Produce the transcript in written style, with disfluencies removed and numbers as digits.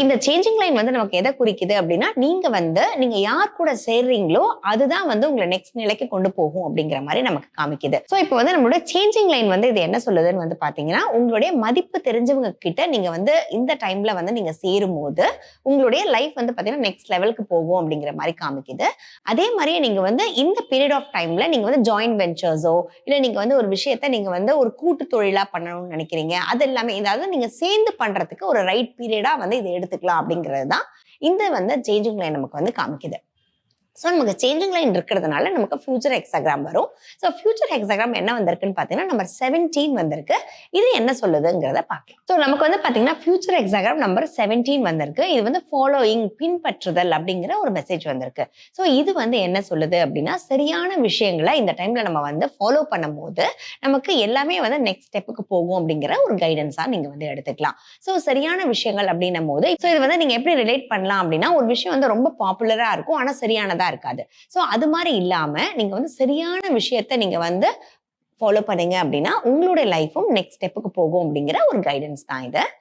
இந்த changing line வந்து நமக்கு எதை குறிக்குது அப்படின்னா, நீங்க யார் கூட சேர்றீங்களோ அதுதான் வந்து உங்களை நெக்ஸ்ட் நிலைக்கு கொண்டு போகும் அப்படிங்கிற மாதிரி நமக்கு காமிக்குது. ஸோ இப்போ வந்து நம்மளோட சேஞ்சிங் லைன் வந்து இது என்ன சொல்லுதுன்னு வந்து பாத்தீங்கன்னா, உங்களுடைய மதிப்பு தெரிஞ்சவங்க கிட்ட நீங்க வந்து இந்த டைம்ல வந்து நீங்க சேரும் போது உங்களுடைய லைஃப் வந்து பாத்தீங்கன்னா நெக்ஸ்ட் லெவலுக்கு போகும் அப்படிங்கிற மாதிரி காமிக்குது. அதே மாதிரியே நீங்க வந்து இந்த பீரியட் ஆஃப் டைம்ல நீங்க வந்து ஜாயிண்ட் வெஞ்சர்ஸோ இல்ல நீங்க வந்து ஒரு விஷயத்த நீங்க வந்து ஒரு கூட்டு தொழிலா பண்ணணும்னு நினைக்கிறீங்க, அது எல்லாமே இதாவது நீங்க சேர்ந்து பண்றதுக்கு ஒரு ரைட் பீரியடா வந்து இதை எடுத்துக்கலாம் அப்படிங்கிறது தான் இந்த வந்து சேஞ்சிங் லைன் நமக்கு வந்து காமிக்குது. ஸோ நமக்கு சேஞ்சிங் லைன் இருக்கிறதுனால நமக்கு ஃபியூச்சர் ஹெக்ஸாகிராம் வரும். ஸோ ஃபியூச்சர் ஹெக்ஸாகிராம் என்ன வந்திருக்குன்னு பார்த்தீங்கன்னா நம்பர் 17 வந்திருக்கு. இது என்ன சொல்லுதுங்கிறத பார்க்கலாம். ஸோ நமக்கு வந்து பார்த்தீங்கன்னா ஃபியூச்சர் ஹெக்ஸாகிராம் நம்பர் 17 வந்திருக்கு. இது வந்து ஃபாலோயிங் பின்பற்றுதல் அப்படிங்கிற ஒரு மெசேஜ் வந்திருக்கு. ஸோ இது வந்து என்ன சொல்லுது அப்படின்னா, சரியான விஷயங்களை இந்த டைம்ல நம்ம வந்து ஃபாலோ பண்ணும்போது நமக்கு எல்லாமே வந்து நெக்ஸ்ட் ஸ்டெப்புக்கு போகும் அப்படிங்கிற ஒரு கைடன்ஸா நீங்க வந்து எடுத்துக்கலாம். ஸோ சரியான விஷயங்கள் அப்படின்னும் போது ஸோ இது வந்து நீங்க எப்படி ரிலேட் பண்ணலாம் அப்படின்னா, ஒரு விஷயம் வந்து ரொம்ப பாப்புலரா இருக்கும் ஆனா சரியானதா இருக்காது. சோ அது மாதிரி இல்லாம நீங்க வந்து சரியான விஷயத்த நீங்க வந்து ஃபாலோ பண்ணீங்க அப்படின்னா உங்களுடைய லைஃபும் நெக்ஸ்ட் ஸ்டெப்புக்கு போகும் அப்படிங்கிற ஒரு கைடன்ஸ் தான் இது.